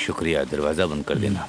शुक्रिया, दरवाजा बंद कर देना।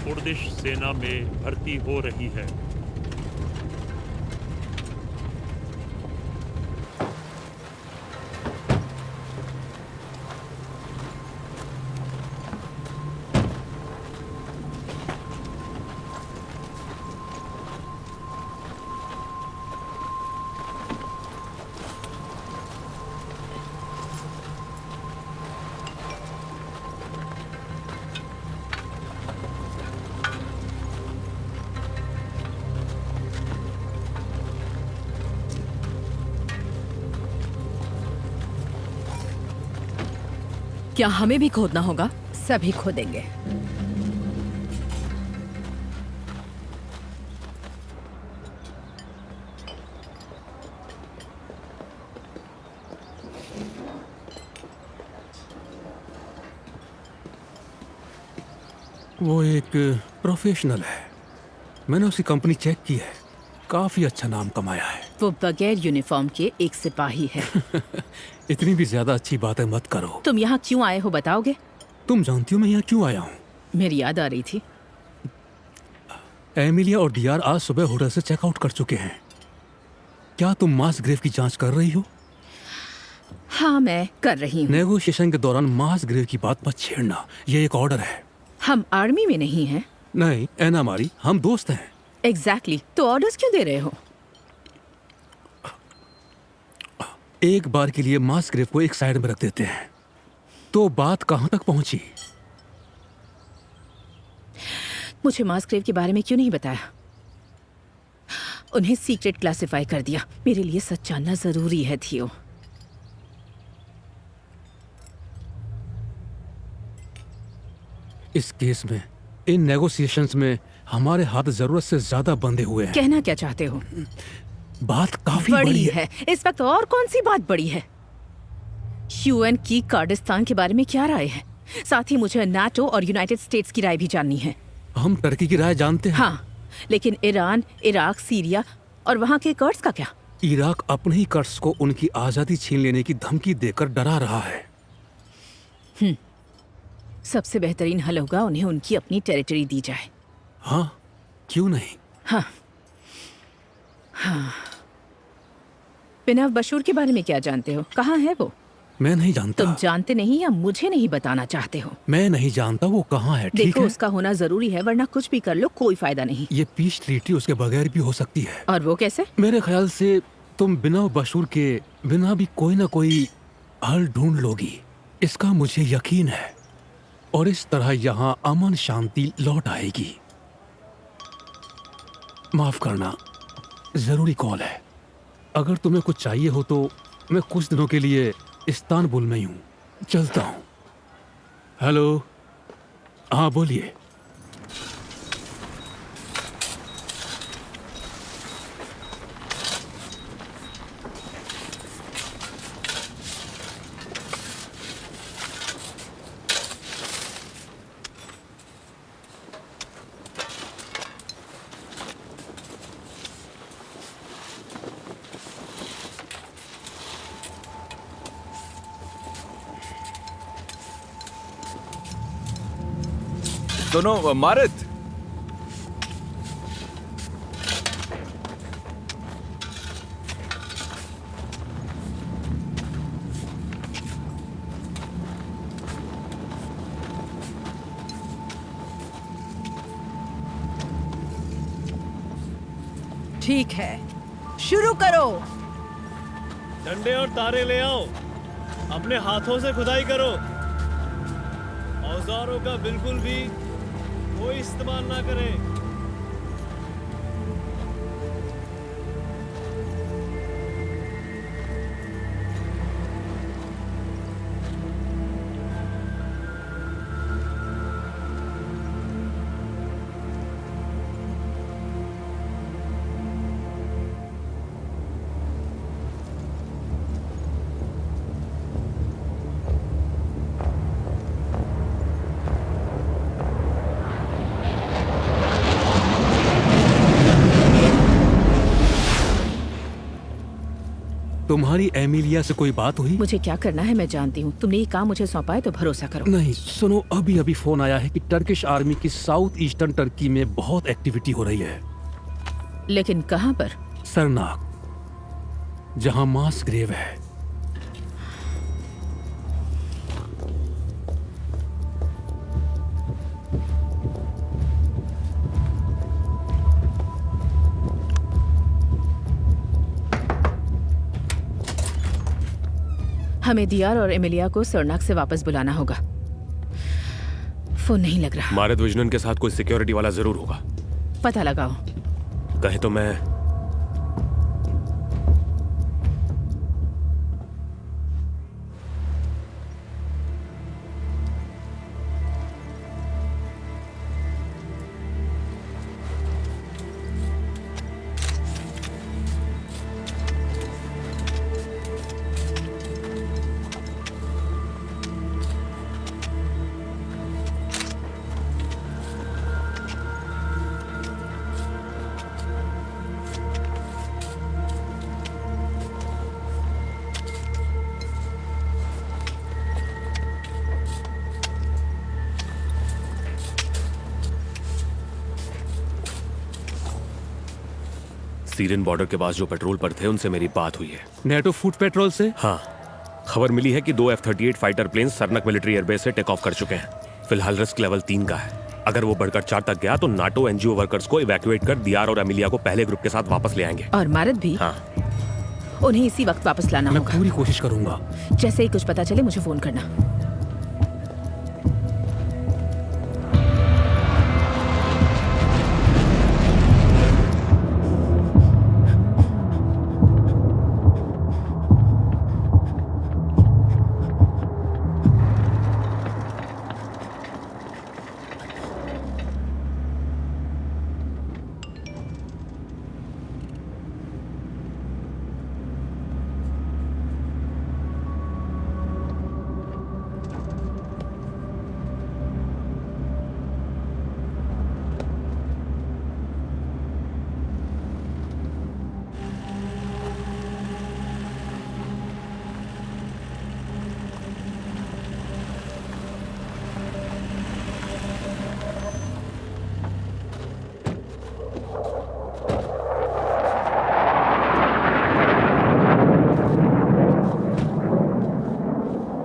कुर्दिश सेना में भर्ती हो रही है। क्या हमें भी खोदना होगा? सभी खोदेंगे। वो एक प्रोफेशनल है। मैंने उसकी कंपनी चेक की है, काफी अच्छा नाम कमाया है। वो बगैर यूनिफॉर्म के एक सिपाही है। इतनी भी ज्यादा अच्छी बातें मत करो। तुम यहाँ क्यों आए हो बताओगे? तुम जानती हो मैं यहाँ क्यों आया हूँ? मेरी याद आ रही थी। एमिलिया और डीआर आज सुबह होटल से चेकआउट कर चुके हैं। क्या तुम मास ग्रेव की जांच कर रही हो? हाँ, मैं कर रही हूँ। नेगोशिएशन के दौरान मास ग्रेव की बात मत छेड़ना, ये एक ऑर्डर है। हम आर्मी में नहीं हैं। नहीं एना मारी, हम दोस्त हैं। एग्जैक्टली तो ऑर्डर्स क्यों दे रहे हो? एक बार के लिए मास ग्रेव को एक साइड में रख देते हैं। तो बात कहां तक पहुंची? मुझे मास्ग्रेव के बारे में क्यों नहीं बताया? उन्हें सीक्रेट क्लासिफाई कर दिया। मेरे लिए सच जानना जरूरी है थियो। इस केस में, इन नेगोशिएशंस में हमारे हाथ जरूरत से ज्यादा बंधे हुए हैं। कहना क्या चाहते हो? बात काफी बड़ी है। इस वक्त और कौन सी बात बड़ी है? यूएन की कर्दिस्तान के बारे में क्या राय है? साथ ही मुझे नाटो और यूनाइटेड स्टेट्स की राय भी जाननी है। हम टर्की की राय जानते हैं। हाँ, लेकिन ईरान, इराक, सीरिया और वहाँ के कर्ड्स का क्या? इराक अपने ही कर्ड्स को उनकी आजादी छीन लेने की धमकी देकर डरा रहा है। सबसे बेहतरीन हल होगा उन्हें उनकी अपनी टेरिटरी दी जाए। हाँ, क्यों नहीं? हाँ। हाँ। बिनाव बशूर के बारे में क्या जानते हो? कहाँ है वो? मैं नहीं जानता। तुम जानते नहीं या मुझे नहीं बताना चाहते हो? मैं नहीं जानता वो कहाँ है। ठीक देखो, है? उसका होना जरूरी है, वरना कुछ भी कर लो कोई फायदा नहीं। ये पीस ट्रीटी उसके बगैर भी हो सकती है। और वो कैसे? मेरे ख्याल से तुम बिना बशूर के बिना भी कोई ना कोई हल ढूंढ लोगी, इसका मुझे यकीन है। और इस तरह यहाँ अमन शांति लौट आएगी। माफ करना, जरूरी कॉल है। अगर तुम्हें कुछ चाहिए हो तो मैं कुछ दिनों के लिए इस्तांबुल में ही हूँ, चलता हूँ। हेलो, हाँ बोलिए। सुनो मारित, ठीक है, शुरू करो। डंडे और तारे ले आओ, अपने हाथों से खुदाई करो। औजारों का बिल्कुल भी कोई इस्तेमाल ना करें। तुम्हारी एमिलिया से कोई बात हुई? मुझे क्या करना है मैं जानती हूँ। तुमने ये काम मुझे सौंपा है तो भरोसा करो। नहीं, सुनो, अभी अभी फोन आया है कि टर्किश आर्मी की साउथ ईस्टर्न टर्की में बहुत एक्टिविटी हो रही है। लेकिन कहाँ पर? सरनाक, जहां मास ग्रेव है। हमें दियार और एमिलिया को सरनाक से वापस बुलाना होगा। फोन नहीं लग रहा। मारित विजनन के साथ कोई सिक्योरिटी वाला जरूर होगा। पता लगाओ। कहे तो मैं सीरियन बॉर्डर के पास जो पेट्रोल पर थे उनसे मेरी बात हुई है। नेटो फूड पेट्रोल से? हाँ, खबर मिली है कि 2 F-38 fighter plane Sirnak military airbase से टेक ऑफ कर चुके हैं। फिलहाल रिस्क लेवल 3 का है। अगर वो बढ़कर 4 तक गया तो नाटो एनजीओ वर्कर्स को इवैक्यूएट कर दियार और एमिलिया को पहले ग्रुप के साथ वापस ले आएंगे। और मारित भी? हाँ, उन्हें इसी वक्त वापस लाना मैं होगा। पूरी कोशिश करूंगा। जैसे ही कुछ पता चले मुझे फोन करना।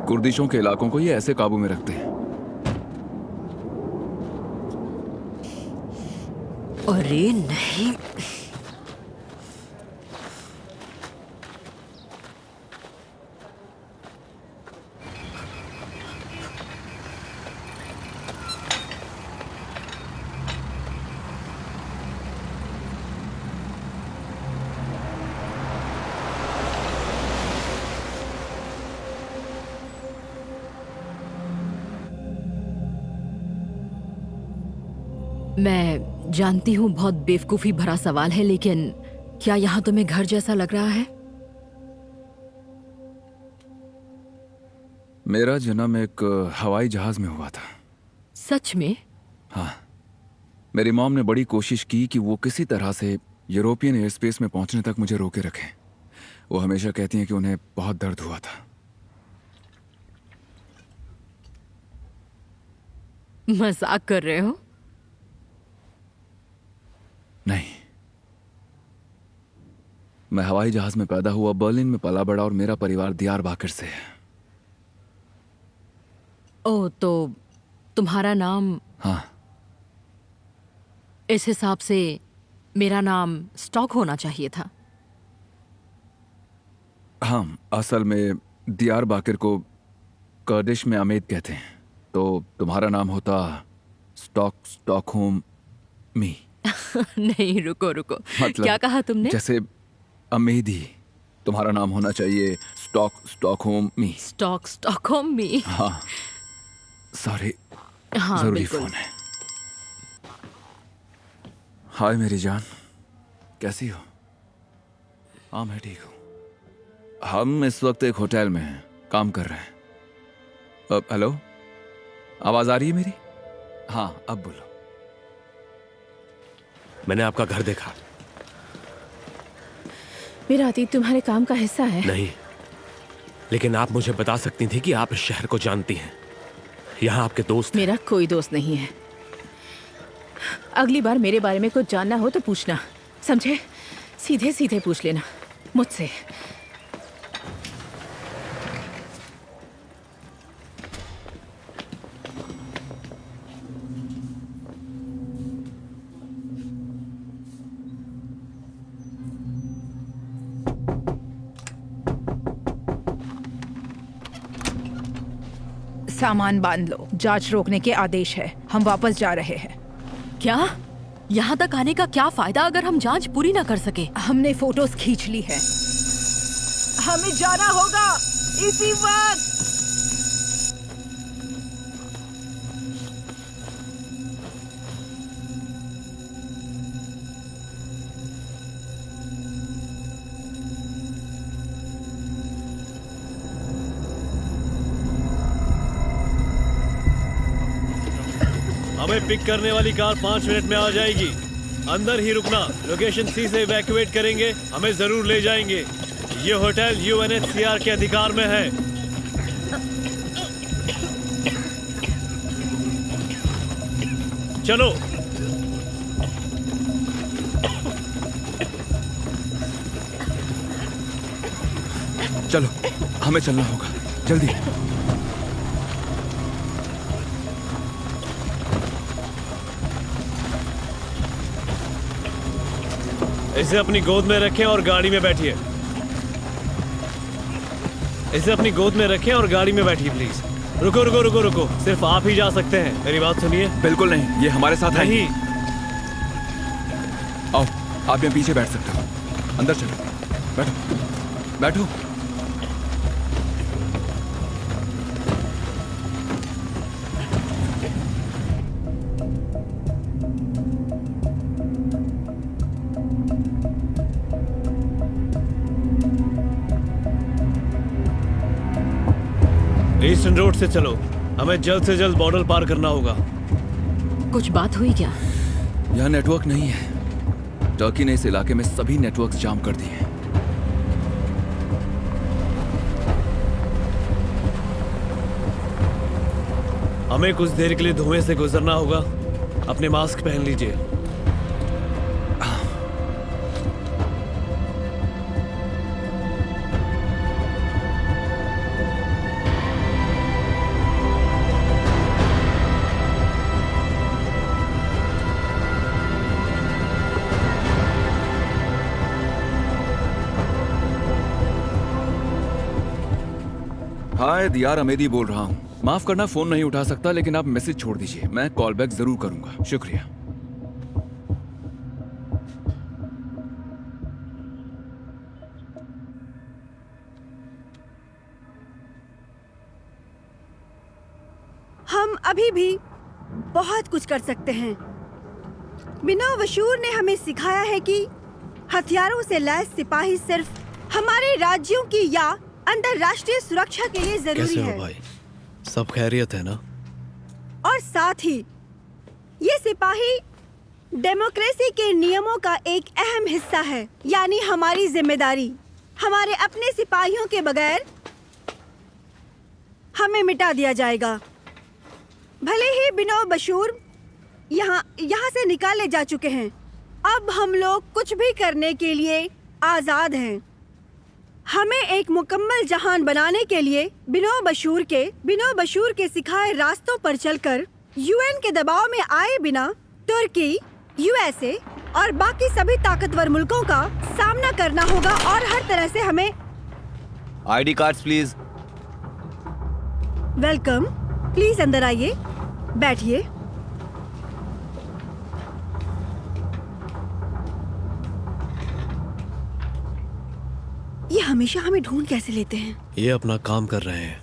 कुर्दिशों के इलाकों को ये ऐसे काबू में रखते हैं। अरे नहीं, मैं जानती हूँ बहुत बेवकूफी भरा सवाल है, लेकिन क्या यहाँ तुम्हें घर जैसा लग रहा है? मेरा जन्म एक हवाई जहाज में हुआ था। सच में? हाँ, मेरी मॉम ने बड़ी कोशिश की कि वो किसी तरह से यूरोपियन एयर स्पेस में पहुंचने तक मुझे रोके रखें। वो हमेशा कहती हैं कि उन्हें बहुत दर्द हुआ था। मजाक कर रहे हो? नहीं, मैं हवाई जहाज में पैदा हुआ, बर्लिन में पला बड़ा और मेरा परिवार दियारबाकर से है। ओह, तो तुम्हारा नाम? हाँ, इस हिसाब से मेरा नाम स्टॉक होना चाहिए था। हाँ, असल में दियारबाकर को कर्दिश में अमेद कहते हैं, तो तुम्हारा नाम होता स्टॉकहोम मी। नहीं, रुको रुको, मतलब क्या कहा तुमने? जैसे अमेदी, तुम्हारा नाम होना चाहिए स्टॉकहोम मी। स्टॉकहोम मी। हाँ, सॉरी, हाँ, जरूरी बिल्कुल। फोन है। हाय मेरी जान, कैसी हो? हाँ, मैं ठीक हूँ। हम इस वक्त एक होटल में हैं, काम कर रहे हैं। हेलो, आवाज आ रही है मेरी? हाँ, अब बोलो। मैंने आपका घर देखा। मेरा अतीत तुम्हारे काम का हिस्सा है। नहीं, लेकिन आप मुझे बता सकती थी कि आप इस शहर को जानती हैं। यहाँ आपके दोस्त हैं। मेरा कोई दोस्त नहीं है। अगली बार मेरे बारे में कुछ जानना हो तो पूछना, समझे? सीधे सीधे पूछ लेना मुझसे। सामान बांध लो, जांच रोकने के आदेश है। हम वापस जा रहे हैं। क्या? यहाँ तक आने का क्या फायदा अगर हम जांच पूरी ना कर सके? हमने फोटोज खींच ली है। हमें जाना होगा इसी वक्त। हमें पिक करने वाली कार 5 मिनट में आ जाएगी। अंदर ही रुकना। लोकेशन सी से इवैक्यूएट करेंगे, हमें जरूर ले जाएंगे। ये होटल UNHCR के अधिकार में है। चलो। चलो, हमें चलना होगा, जल्दी। इसे अपनी गोद में रखें और गाड़ी में बैठिए। इसे अपनी गोद में रखें और गाड़ी में बैठिए प्लीज। रुको रुको रुको रुको, सिर्फ आप ही जा सकते हैं। मेरी बात सुनिए। बिल्कुल नहीं, ये हमारे साथ है। नहीं। आओ, आप यहाँ पीछे बैठ सकते हो। अंदर चलो, बैठो बैठो। ईस्टर्न रोड से चलो, हमें जल्द से जल्द बॉर्डर पार करना होगा। कुछ बात हुई क्या? यहाँ नेटवर्क नहीं है। टर्की ने इस इलाके में सभी नेटवर्क्स जाम कर दिए हैं। हमें कुछ देर के लिए धुएं से गुजरना होगा। अपने मास्क पहन लीजिए। हाय, दियार अमेदी बोल रहा हूँ। माफ करना, फोन नहीं उठा सकता, लेकिन आप मैसेज छोड़ दीजिए, मैं कॉल बैक जरूर करूंगा। शुक्रिया। हम अभी भी बहुत कुछ कर सकते हैं। बिना बशूर ने हमें सिखाया है कि हथियारों से लैस सिपाही सिर्फ हमारे राज्यों की या अंतर्राष्ट्रीय सुरक्षा के लिए जरूरी कैसे है। हो भाई? सब खैरियत है ना? और साथ ही ये सिपाही डेमोक्रेसी के नियमों का एक अहम हिस्सा है, यानी हमारी जिम्मेदारी हमारे अपने सिपाहियों के बगैर हमें मिटा दिया जाएगा। भले ही बिनो बशूर यहाँ से निकाले जा चुके हैं, अब हम लोग कुछ भी करने के लिए आजाद हैं। हमें एक मुकम्मल जहान बनाने के लिए बिनो बशूर के सिखाए रास्तों पर चलकर यूएन के दबाव में आए बिना तुर्की, यूएसए और बाकी सभी ताकतवर मुल्कों का सामना करना होगा और हर तरह से हमें ID cards please. Welcome, please अंदर आइए, बैठिए। ये हमेशा हमें ढूंढ कैसे लेते हैं? ये अपना काम कर रहे हैं।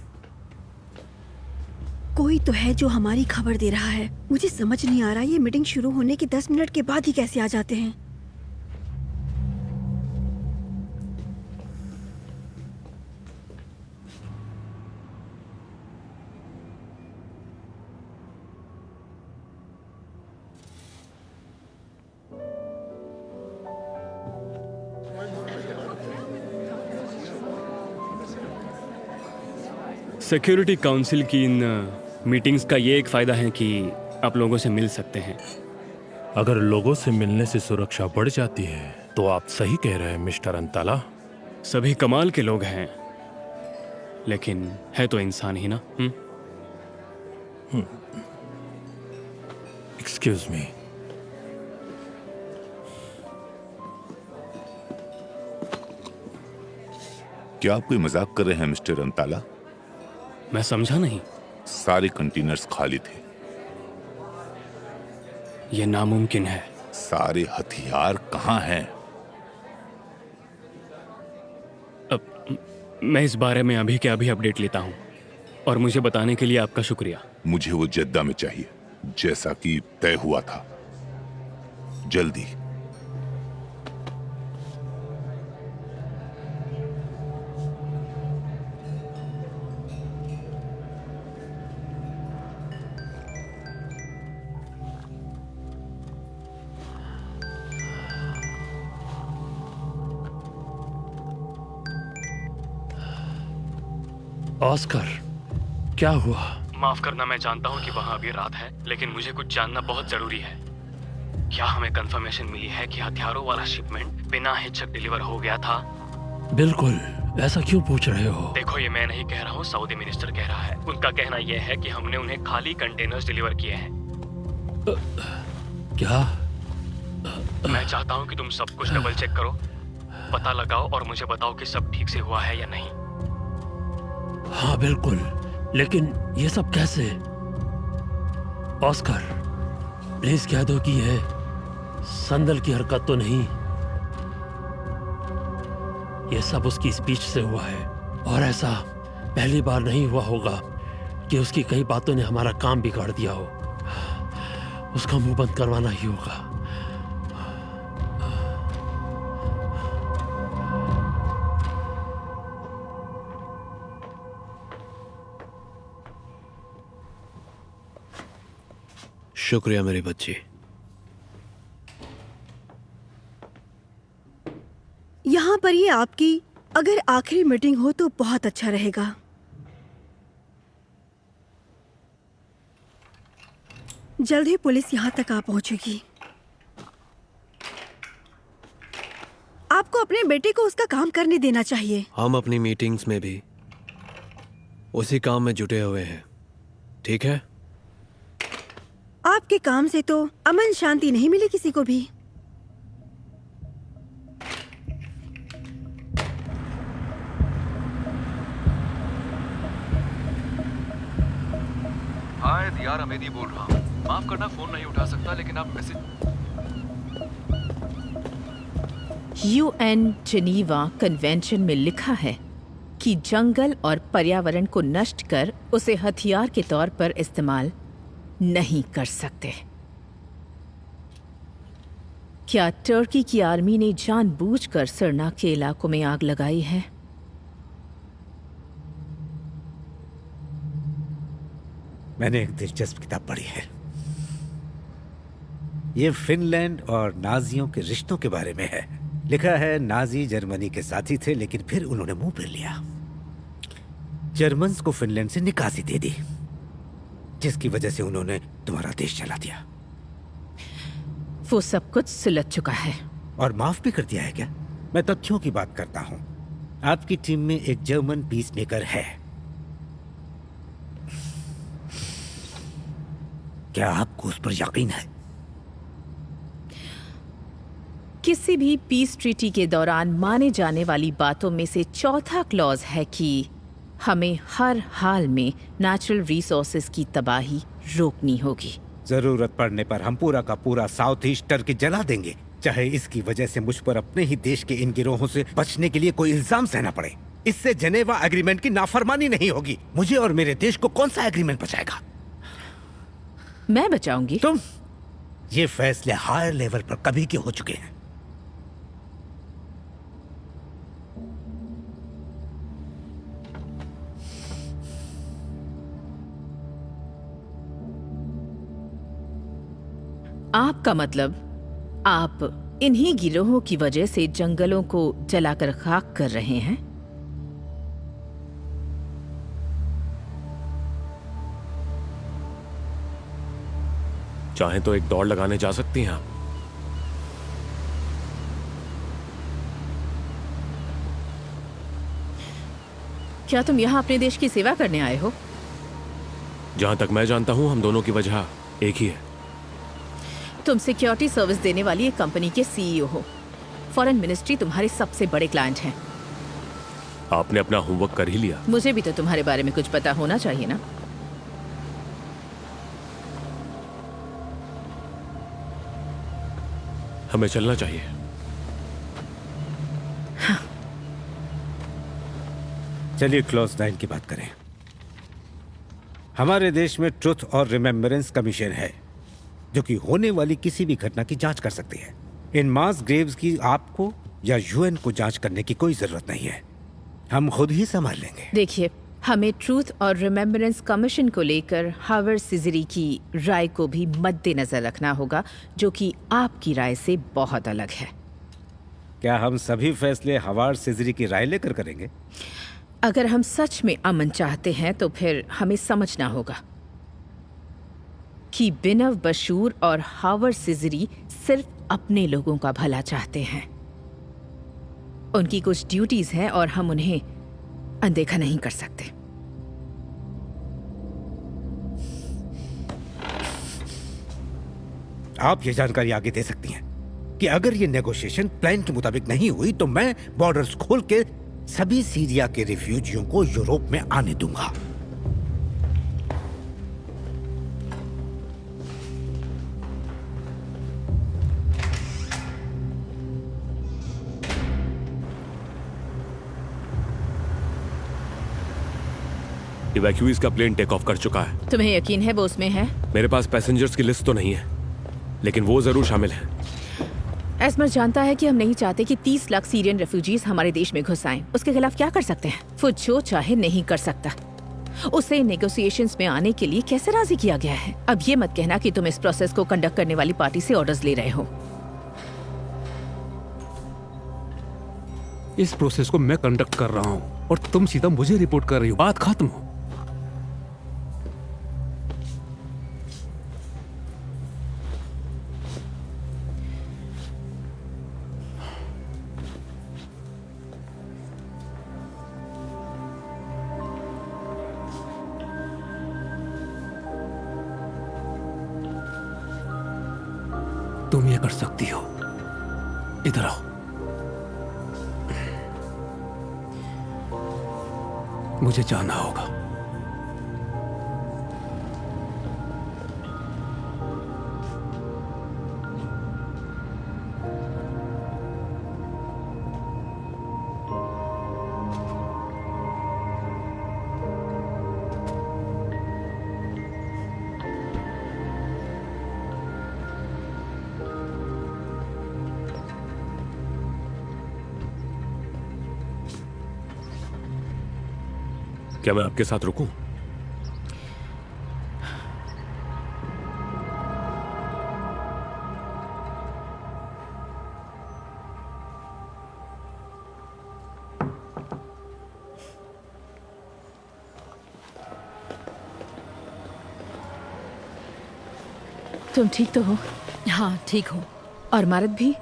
कोई तो है जो हमारी खबर दे रहा है। मुझे समझ नहीं आ रहा ये मीटिंग शुरू होने के 10 मिनट के बाद ही कैसे आ जाते हैं। सिक्योरिटी काउंसिल की इन मीटिंग्स का ये एक फ़ायदा है कि आप लोगों से मिल सकते हैं। अगर लोगों से मिलने से सुरक्षा बढ़ जाती है तो आप सही कह रहे हैं मिस्टर अंताला। सभी कमाल के लोग हैं, लेकिन है तो इंसान ही ना। Excuse me. क्या आप कोई मजाक कर रहे हैं मिस्टर अंताला? मैं समझा नहीं। सारे कंटेनर्स खाली थे। यह नामुमकिन है। सारे हथियार कहाँ हैं? अब मैं इस बारे में अभी के अभी अपडेट लेता हूँ और मुझे बताने के लिए आपका शुक्रिया। मुझे वो जद्दा में चाहिए, जैसा कि तय हुआ था। जल्दी। ऑस्कर, क्या हुआ? माफ करना, मैं जानता हूँ कि वहाँ अभी रात है, लेकिन मुझे कुछ जानना बहुत जरूरी है। क्या हमें कंफर्मेशन मिली है कि हथियारों वाला शिपमेंट बिना हिचक डिलीवर हो गया था? बिल्कुल। ऐसा क्यों पूछ रहे हो? देखो, ये मैं नहीं कह रहा हूँ, सऊदी मिनिस्टर कह रहा है। उनका कहना यह है कि हमने उन्हें खाली कंटेनर्स डिलीवर किए हैं। क्या? मैं चाहता हूँ कि तुम सब कुछ डबल चेक करो, पता लगाओ और मुझे बताओ कि सब ठीक से हुआ है या नहीं। हाँ बिल्कुल, लेकिन ये सब कैसे? ऑस्कर, प्लीज कह दो कि यह संदल की हरकत तो नहीं। ये सब उसकी स्पीच से हुआ है और ऐसा पहली बार नहीं हुआ होगा कि उसकी कई बातों ने हमारा काम बिगाड़ दिया हो। उसका मुंह बंद करवाना ही होगा। शुक्रिया मेरी बच्ची। यहाँ पर ये आपकी अगर आखिरी मीटिंग हो तो बहुत अच्छा रहेगा। जल्द ही पुलिस यहाँ तक आ पहुंचेगी। आपको अपने बेटे को उसका काम करने देना चाहिए। हम अपनी मीटिंग्स में भी उसी काम में जुटे हुए हैं, ठीक है? आपके काम से तो अमन शांति नहीं मिली किसी को भी। हाय दियार अमेदी बोल रहा हूँ। माफ करना, फोन नहीं उठा सकता, लेकिन आप मैसेज। यूएन जेनीवा कन्वेंशन में लिखा है कि जंगल और पर्यावरण को नष्ट कर उसे हथियार के तौर पर इस्तेमाल नहीं कर सकते। क्या टर्की की आर्मी ने जानबूझकर सरनाक के इलाकों में आग लगाई है? मैंने एक दिलचस्प किताब पढ़ी है। ये फिनलैंड और नाजियों के रिश्तों के बारे में है। लिखा है नाजी जर्मनी के साथी थे, लेकिन फिर उन्होंने मुंह फेर लिया। जर्मन्स को फिनलैंड से निकासी दे दी, जिसकी वजह से उन्होंने तुम्हारा देश चला दिया। वो सब कुछ सुलझ चुका है। और माफ भी कर दिया है क्या? मैं तथ्यों की बात करता हूं। आपकी टीम में एक जर्मन पीस मेकर है। क्या आपको उस पर यकीन है? किसी भी पीस ट्रीटी के दौरान माने जाने वाली बातों में से चौथा क्लॉज है कि हमें हर हाल में नेचुरल रिसोर्सेज की तबाही रोकनी होगी। जरूरत पड़ने पर हम पूरा का पूरा साउथ ईस्ट टर्की जला देंगे, चाहे इसकी वजह से मुझ पर अपने ही देश के इन गिरोहों से बचने के लिए कोई इल्जाम सहना पड़े। इससे जेनेवा एग्रीमेंट की नाफरमानी नहीं होगी। मुझे और मेरे देश को कौन सा एग्रीमेंट बचाएगा? मैं बचाऊंगी। तुम? ये फैसले हायर लेवल पर कभी के हो चुके हैं। आपका मतलब आप इन्हीं गिरोहों की वजह से जंगलों को जलाकर खाक कर रहे हैं? चाहें तो एक दौड़ लगाने जा सकती हैं आप। क्या तुम यहाँ अपने देश की सेवा करने आए हो? जहां तक मैं जानता हूं हम दोनों की वजह एक ही है। तुम सिक्योरिटी सर्विस देने वाली एक कंपनी के सीईओ हो। फॉरेन मिनिस्ट्री तुम्हारे सबसे बड़े क्लाइंट हैं। आपने अपना होमवर्क कर ही लिया। मुझे भी तो तुम्हारे बारे में कुछ पता होना चाहिए ना। हमें चलना चाहिए। हाँ। चलिए क्लॉज 9 की बात करें। हमारे देश में ट्रुथ और रिमेम्बरेंस कमीशन है, जो कि होने वाली किसी भी घटना की जांच कर सकती है। इन मास ग्रेव्स की आपको या यूएन को जांच करने की कोई जरूरत नहीं है। हम खुद ही संभाल लेंगे। देखिए, हमें ट्रूथ और रिमेम्बरेंस कमीशन को लेकर हावर्ड सिजरी की राय को भी मद्देनजर रखना होगा, जो कि आपकी राय से बहुत अलग है। क्या हम सभी फैसले हावर्ड सिजरी की राय लेकर करेंगे? अगर हम सच में अमन चाहते हैं तो फिर हमें समझना होगा कि बिनव बशूर और हावर्ड सिजरी सिर्फ अपने लोगों का भला चाहते हैं। उनकी कुछ ड्यूटीज हैं और हम उन्हें अनदेखा नहीं कर सकते। आप ये जानकारी आगे दे सकती हैं कि अगर ये नेगोशिएशन प्लान के मुताबिक नहीं हुई तो मैं बॉर्डर्स खोल के सभी सीरिया के रिफ्यूजियों को यूरोप में आने दूंगा। इवैक्यूईज का प्लेन टेक ऑफ कर चुका है। तुम्हें यकीन है वो उसमें है? मेरे पास पैसेंजर्स की लिस्ट तो नहीं है, लेकिन वो जरूर शामिल है। एस्मर जानता है कि हम नहीं चाहते कि 30 लाख सीरियन रेफ्यूजीज हमारे देश में घुस आएं। उसके खिलाफ क्या कर सकते हैं? वो जो चाहे नहीं कर सकता। उसे नेगोशिएशंस में आने के लिए कैसे राजी किया गया है? अब ये मत कहना कि तुम इस प्रोसेस को कंडक्ट करने वाली पार्टी से ऑर्डर्स ले रहे हो। इस प्रोसेस को मैं कंडक्ट कर रहा हूं और तुम सीधा मुझे रिपोर्ट कर रही हो। बात खत्म। तुम ये कर सकती हो। इधर आओ। मुझे जाना होगा। क्या मैं आपके साथ रुकूं? तुम ठीक तो हो? हाँ ठीक हूँ। और मारत भी?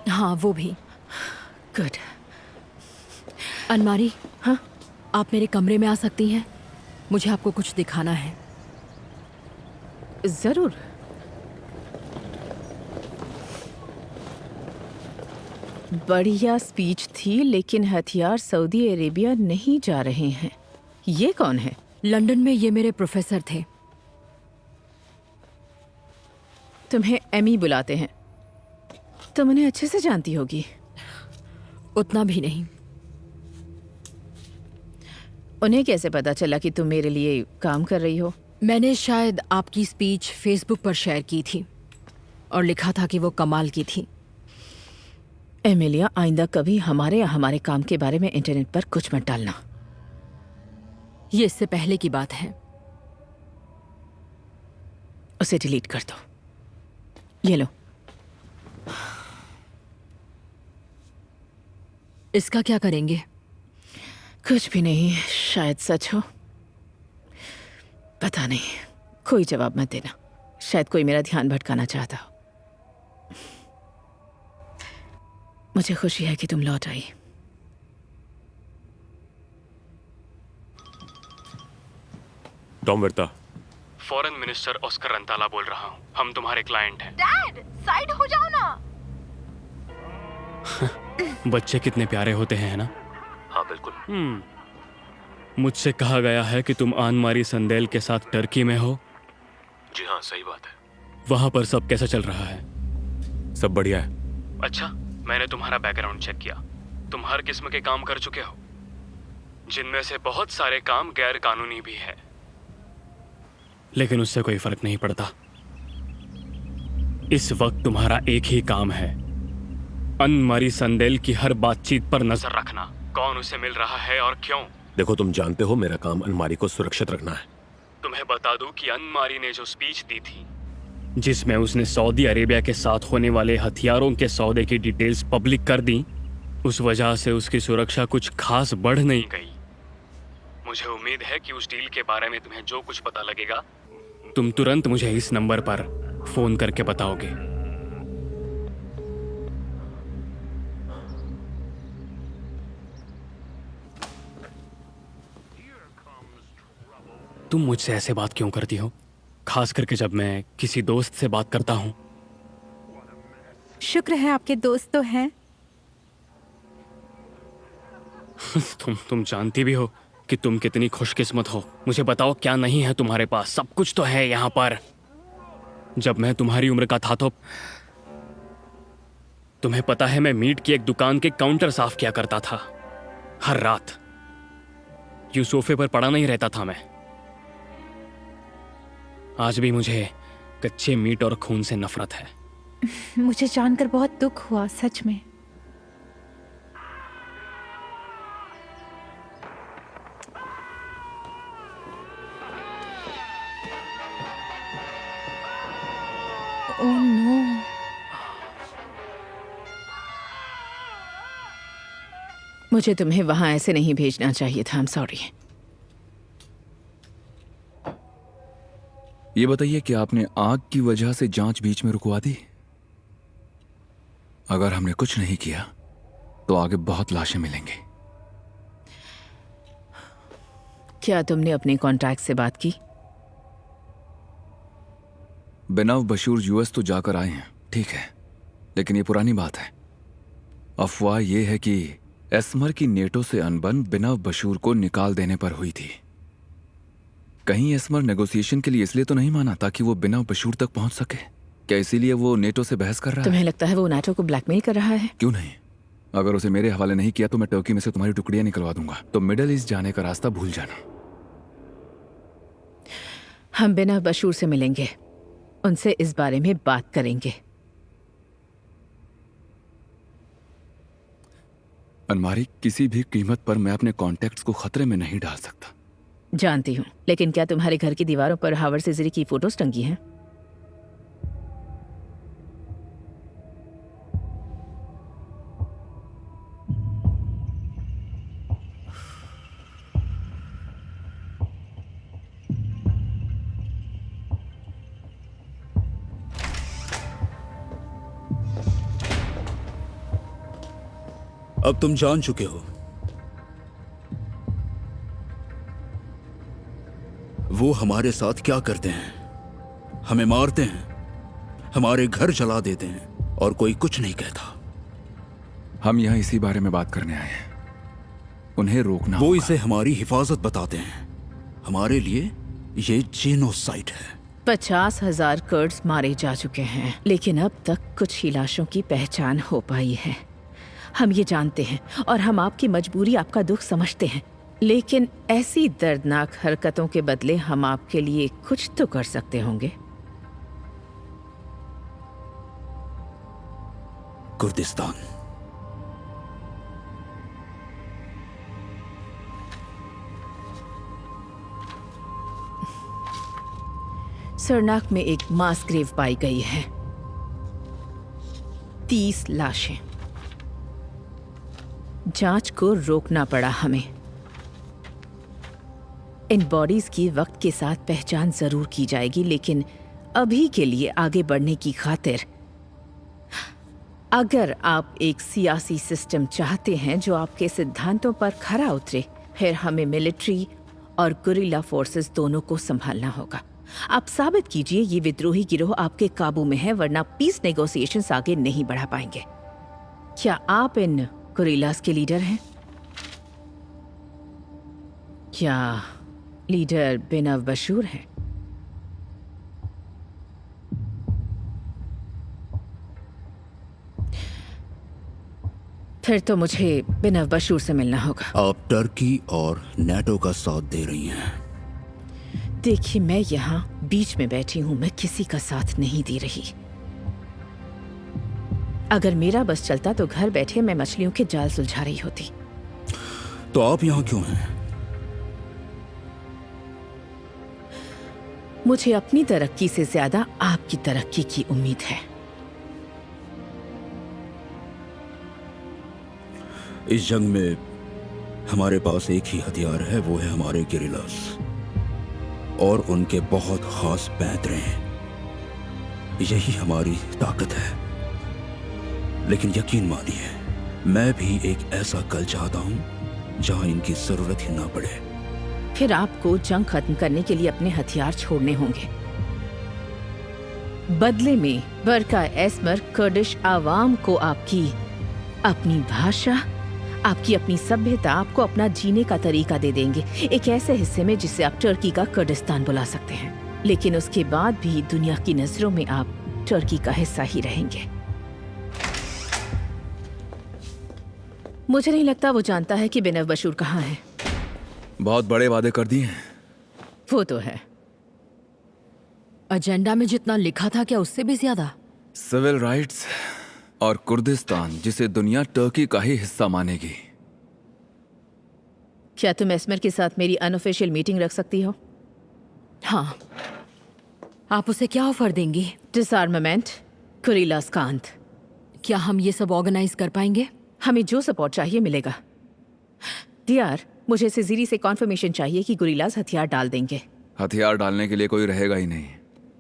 हाँ वो भी। गुड। अनमारी, हाँ? आप मेरे कमरे में आ सकती हैं? मुझे आपको कुछ दिखाना है। जरूर। बढ़िया स्पीच थी, लेकिन हथियार सऊदी अरेबिया नहीं जा रहे हैं। ये कौन है? लंदन में ये मेरे प्रोफेसर थे। तुम्हें एमी बुलाते हैं। तुम उन्हें अच्छे से जानती होगी। उतना भी नहीं। उन्हें कैसे पता चला कि तुम मेरे लिए काम कर रही हो? मैंने शायद आपकी स्पीच फेसबुक पर शेयर की थी और लिखा था कि वो कमाल की थी। एमिलिया, आइंदा कभी हमारे या हमारे काम के बारे में इंटरनेट पर कुछ मत डालना। ये इससे पहले की बात है। उसे डिलीट कर दो। ये लो। इसका क्या करेंगे? कुछ भी नहीं, शायद सच हो। पता नहीं। कोई जवाब मत देना। शायद कोई मेरा ध्यान भटकाना चाहता हो। मुझे खुशी है कि तुम लौट आई। टॉम वर्ता। फॉरेन मिनिस्टर ऑस्कर रंताला बोल रहा हूँ। हम तुम्हारे क्लाइंट हैं। डैड, साइड हो जाओ ना। बच्चे कितने प्यारे होते हैं, है ना? हाँ बिल्कुल। मुझसे कहा गया है कि तुम आनमारी संदेल के साथ टर्की में हो। जी हाँ, सही बात है। वहां पर सब कैसा चल रहा है? सब बढ़िया है। अच्छा, मैंने तुम्हारा बैकग्राउंड चेक किया। तुम हर किस्म के काम कर चुके हो, जिनमें से बहुत सारे काम गैर कानूनी भी है, लेकिन उससे कोई फर्क नहीं पड़ता। इस वक्त तुम्हारा एक ही काम है, अनमारी संदेल की हर बातचीत पर नजर रखना। कौन उसे मिल रहा है और क्यों। देखो, तुम जानते हो मेरा काम अनमारी को सुरक्षित रखना है। तुम्हें बता दूं कि अनमारी ने जो स्पीच दी थी, जिसमें उसने सऊदी अरेबिया के साथ होने वाले हथियारों के सौदे की डिटेल्स पब्लिक कर दी, उस वजह से उसकी सुरक्षा कुछ खास बढ़ नहीं गई। मुझे उम्मीद है कि उस डील के बारे में तुम्हें जो कुछ पता लगेगा, तुम तुरंत मुझे इस नंबर पर फोन करके बताओगे। तुम मुझसे ऐसे बात क्यों करती हो, खास करके जब मैं किसी दोस्त से बात करता हूं? शुक्र है आपके दोस्त तो हैं। तुम जानती भी हो कि तुम कितनी खुशकिस्मत हो। मुझे बताओ, क्या नहीं है तुम्हारे पास? सब कुछ तो है यहाँ पर। जब मैं तुम्हारी उम्र का था तो तुम्हें पता है, मैं मीट की एक दुकान के काउंटर साफ किया करता था हर रात। यूं सोफे पर पड़ा नहीं रहता था मैं। आज भी मुझे कच्चे मीट और खून से नफरत है। मुझे जानकर बहुत दुख हुआ, सच में। Oh no. मुझे तुम्हें वहां ऐसे नहीं भेजना चाहिए था। I am sorry. ये बताइए कि आपने आग की वजह से जांच बीच में रुकवा दी? अगर हमने कुछ नहीं किया तो आगे बहुत लाशें मिलेंगी। क्या तुमने अपने कॉन्टैक्ट से बात की? बिनव बशीर यूएस तो जाकर आए हैं, ठीक है, लेकिन ये पुरानी बात है। अफवाह ये है कि एस्मर की नेटो से अनबन बिनव बशीर को निकाल देने पर हुई थी। कहीं एस्मर नेगोशिएशन के लिए इसलिए तो नहीं माना ताकि वो बिनव बशीर तक पहुंच सके? क्या इसीलिए वो नेटो से बहस कर रहा है? तुम्हें लगता है वो नाटो को ब्लैकमेल कर रहा है? क्यों नहीं। अगर उसे मेरे हवाले नहीं किया तो मैं टर्की में से तुम्हारी टुकड़ियां निकलवा दूंगा। तो मिडल ईस्ट जाने का रास्ता भूल जाना। हम बिनव बशीर से मिलेंगे, उनसे इस बारे में बात करेंगे। अनमारी, किसी भी कीमत पर मैं अपने कॉन्टैक्ट्स को खतरे में नहीं डाल सकता। जानती हूँ, लेकिन क्या तुम्हारे घर की दीवारों पर हावर्ड सिजरी की फोटोज टंगी हैं? अब तुम जान चुके हो वो हमारे साथ क्या करते हैं। हमें मारते हैं, हमारे घर जला देते हैं और कोई कुछ नहीं कहता। हम यहाँ इसी बारे में बात करने आए हैं। उन्हें रोकना वो होगा। इसे हमारी हिफाजत बताते हैं। हमारे लिए ये जेनोसाइड है। 50,000 कर्ड्स मारे जा चुके हैं, लेकिन अब तक कुछ ही लाशों की पहचान हो पाई है। हम ये जानते हैं और हम आपकी मजबूरी, आपका दुख समझते हैं, लेकिन ऐसी दर्दनाक हरकतों के बदले हम आपके लिए कुछ तो कर सकते होंगे। कुर्दिस्तान। सरनाक में एक मास ग्रेव पाई गई है। 30 लाशें। जांच को रोकना पड़ा हमें। इन बॉडीज की वक्त के साथ पहचान जरूर की जाएगी, लेकिन अभी के लिए आगे बढ़ने की खातिर अगर आप एक सियासी सिस्टम चाहते हैं जो आपके सिद्धांतों पर खरा उतरे, फिर हमें मिलिट्री और गुरिल्ला फोर्सेस दोनों को संभालना होगा। आप साबित कीजिए ये विद्रोही गिरोह आपके काबू में है, वरना पीस नेगोशिएशंस आगे नहीं बढ़ा पाएंगे। क्या आप इन गुरिल्लास के लीडर हैं? क्या लीडर बिनव बशूर हैं? फिर तो मुझे बिनव बशूर से मिलना होगा। आप टर्की और नेटो का साथ दे रही हैं। देखिए, मैं यहाँ बीच में बैठी हूँ, मैं किसी का साथ नहीं दे रही। अगर मेरा बस चलता तो घर बैठे मैं मछलियों के जाल सुलझा रही होती। तो आप यहाँ क्यों हैं? मुझे अपनी तरक्की से ज्यादा आपकी तरक्की की उम्मीद है। इस जंग में हमारे पास एक ही हथियार है, वो है हमारे गेरिलास और उनके बहुत खास पैंतरे। यही हमारी ताकत है। लेकिन यकीन मानिए, मैं भी एक ऐसा कल चाहता हूं जहां इनकी जरूरत ही ना पड़े। फिर आपको जंग खत्म करने के लिए अपने हथियार छोड़ने होंगे। बदले में बरका एस्मर कर्दिश आवाम को आपकी अपनी भाषा, आपकी अपनी सभ्यता, आपको अपना जीने का तरीका दे देंगे, एक ऐसे हिस्से में जिसे आप टर्की का कुर्दिस्तान बुला सकते हैं। लेकिन उसके बाद भी दुनिया की नजरों में आप टर्की का हिस्सा ही रहेंगे। मुझे नहीं लगता वो जानता है कि बिनव बशूर कहाँ है। बहुत बड़े वादे कर दिए हैं। वो तो है। एजेंडा में जितना लिखा था, क्या उससे भी ज्यादा? सिविल राइट्स और कुर्दिस्तान, जिसे दुनिया टर्की का ही हिस्सा मानेगी। क्या तुम एस्मर के साथ मेरी अनऑफिशियल मीटिंग रख सकती हो? हाँ। आप उसे क्या ऑफर देंगी? डिसआर्मामेंट, कुरिल्लास का अंत। क्या हम ये सब ऑर्गेनाइज कर पाएंगे? हमें जो सपोर्ट चाहिए मिलेगा। दियार, मुझे सिज़िरी से कॉन्फर्मेशन चाहिए कि गुरिल्लास हथियार डाल देंगे। हथियार डालने के लिए कोई रहेगा ही नहीं।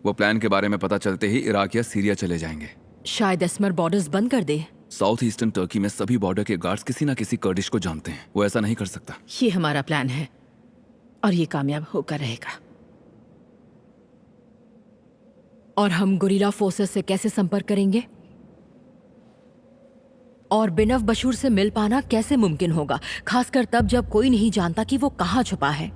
वो प्लान के बारे में पता चलते ही इराक या सीरिया चले जाएंगे। शायद एस्मर बॉर्डर्स बंद कर दे। साउथ ईस्टर्न टर्की में सभी बॉर्डर के गार्ड्स किसी ना किसी कर्दिश को जानते हैं। वो ऐसा नहीं कर सकता। ये हमारा प्लान है और ये कामयाब होकर रहेगा। और हम गुरिल्ला फोर्सेस से कैसे संपर्क करेंगे? और बिनव बशूर से मिल पाना कैसे मुमकिन होगा, खासकर तब जब कोई नहीं जानता कि वो कहाँ छुपा है?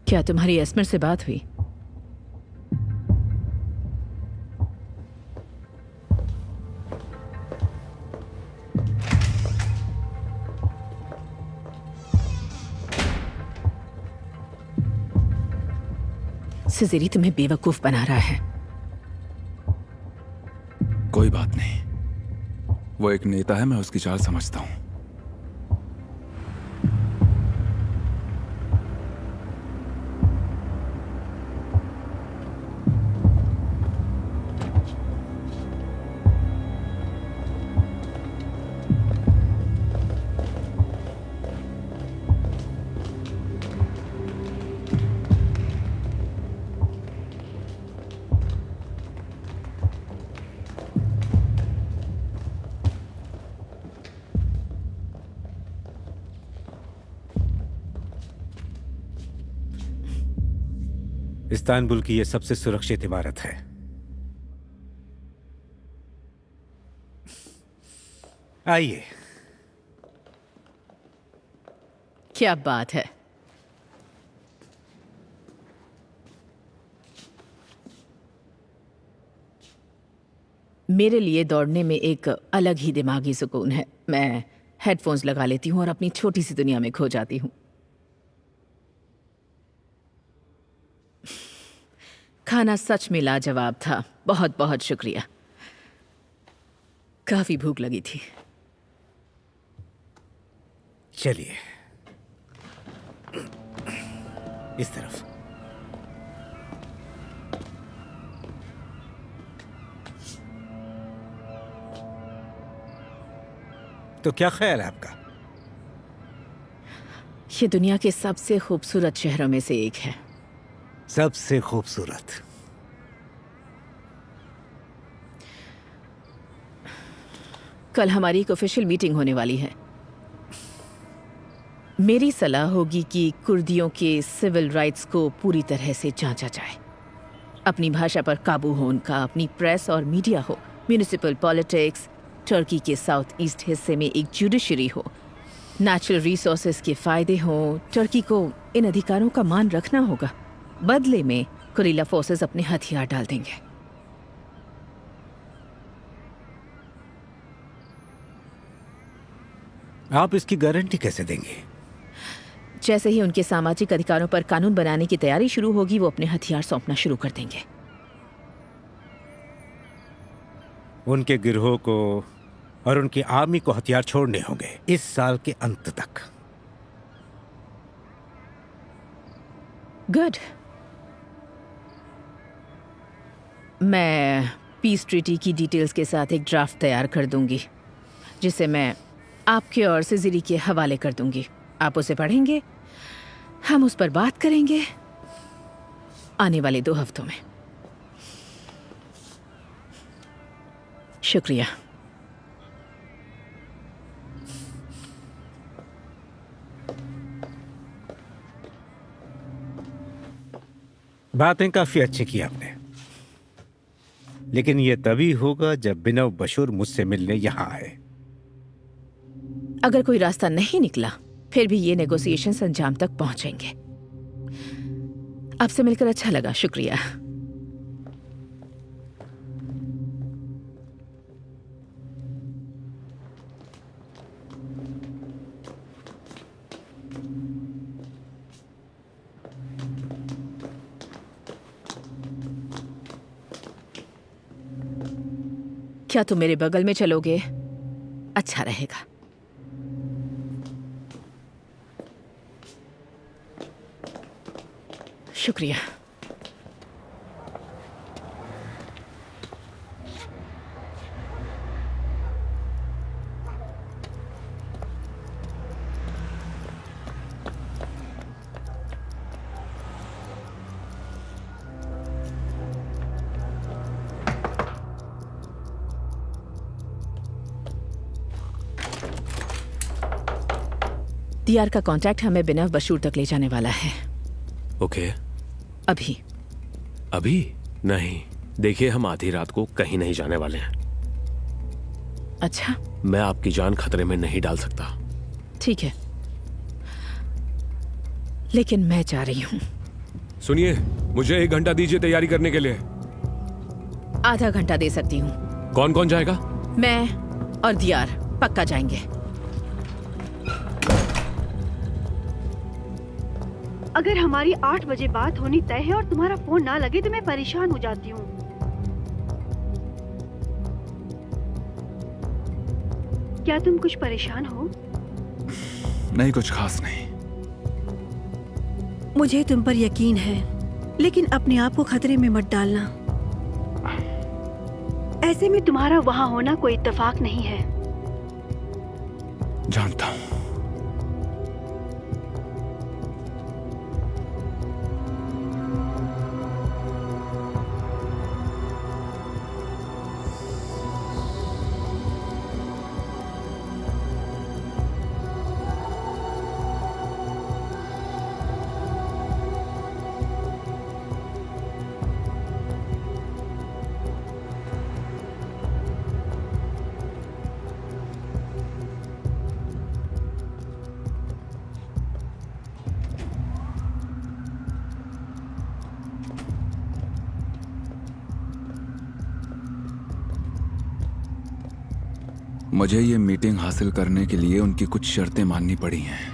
क्या तुम्हारी एस्मर से बात हुई? सिज़िरी तुम्हें बेवकूफ बना रहा है। कोई बात नहीं, वो एक नेता है, मैं उसकी चाल समझता हूं। इस्तांबुल की यह सबसे सुरक्षित इमारत है। आइए। क्या बात है। मेरे लिए दौड़ने में एक अलग ही दिमागी सुकून है। मैं हेडफोन्स लगा लेती हूँ और अपनी छोटी सी दुनिया में खो जाती हूँ। खाना सच में लाजवाब था। बहुत बहुत शुक्रिया। काफी भूख लगी थी। चलिए इस तरफ। तो क्या ख्याल है आपका? ये दुनिया के सबसे खूबसूरत शहरों में से एक है। सबसे खूबसूरत। कल हमारी एक ऑफिशियल मीटिंग होने वाली है। मेरी सलाह होगी कि कुर्दियों के सिविल राइट्स को पूरी तरह से जांचा जाए। अपनी भाषा पर काबू हो उनका, अपनी प्रेस और मीडिया हो, म्यूनिसिपल पॉलिटिक्स, टर्की के साउथ ईस्ट हिस्से में एक जुडिशरी हो, नेचुरल रिसोर्सेज के फायदे हों। टर्की को इन अधिकारों का मान रखना होगा। बदले में गुरिल्ला फोर्सेस अपने हथियार डाल देंगे। आप इसकी गारंटी कैसे देंगे? जैसे ही उनके सामाजिक अधिकारों पर कानून बनाने की तैयारी शुरू होगी, वो अपने हथियार सौंपना शुरू कर देंगे। उनके गिरोह को और उनकी आर्मी को हथियार छोड़ने होंगे इस साल के अंत तक। गुड। मैं पीस ट्रीटी की डिटेल्स के साथ एक ड्राफ्ट तैयार कर दूंगी, जिसे मैं आपके और सिजिरी के हवाले कर दूंगी। आप उसे पढ़ेंगे, हम उस पर बात करेंगे आने वाले 2 हफ्तों में। शुक्रिया। बातें काफी अच्छी की आपने, लेकिन यह तभी होगा जब बिनव बशूर मुझसे मिलने यहां आए। अगर कोई रास्ता नहीं निकला, फिर भी ये नेगोशिएशंस अंजाम तक पहुंचेंगे। आपसे मिलकर अच्छा लगा। शुक्रिया। क्या तुम मेरे बगल में चलोगे? अच्छा रहेगा। शुक्रिया। दियार का कांटेक्ट हमें बिनव बशूर तक ले जाने वाला है। ओके। अभी? अभी नहीं। देखिए, हम आधी रात को कहीं नहीं जाने वाले हैं। अच्छा। मैं आपकी जान खतरे में नहीं डाल सकता। ठीक है, लेकिन मैं जा रही हूँ। सुनिए, मुझे 1 घंटा दीजिए तैयारी करने के लिए। आधा घंटा दे सकती हूँ। कौन कौन जाएगा? मैं और दियार पक्का जाएंगे। अगर हमारी 8 बजे बात होनी तय है और तुम्हारा फोन ना लगे तो मैं परेशान हो जाती हूँ। क्या तुम कुछ परेशान हो? नहीं, कुछ खास नहीं। मुझे तुम पर यकीन है, लेकिन अपने आप को खतरे में मत डालना। ऐसे में तुम्हारा वहां होना कोई इत्तेफाक नहीं है। जानता हूँ। मुझे ये मीटिंग हासिल करने के लिए उनकी कुछ शर्तें माननी पड़ी हैं।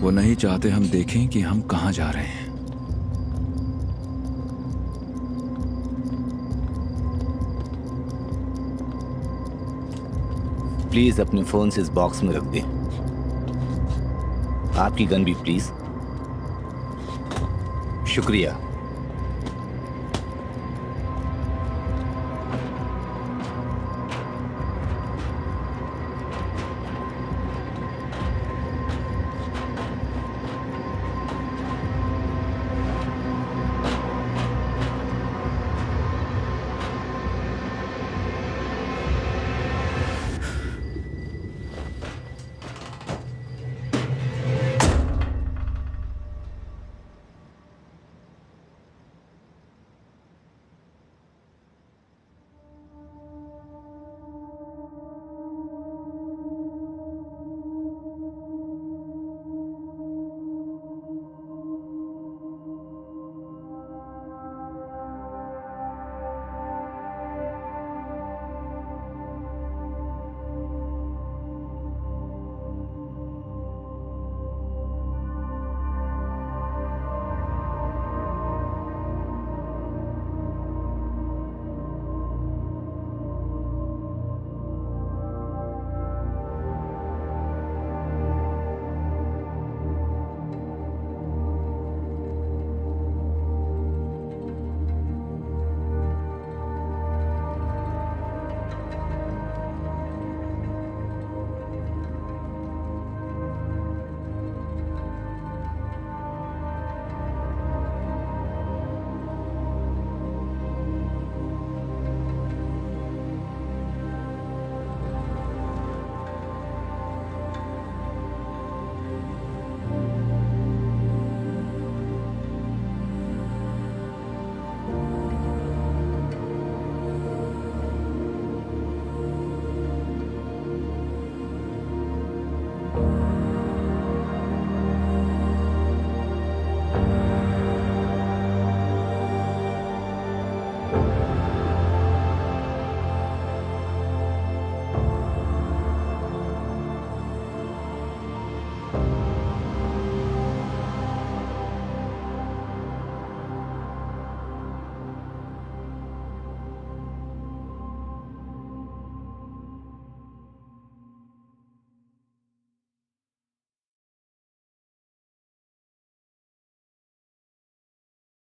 वो नहीं चाहते हम देखें कि हम कहां जा रहे हैं। प्लीज अपने फोन से इस बॉक्स में रख दें। आपकी गन भी प्लीज। शुक्रिया।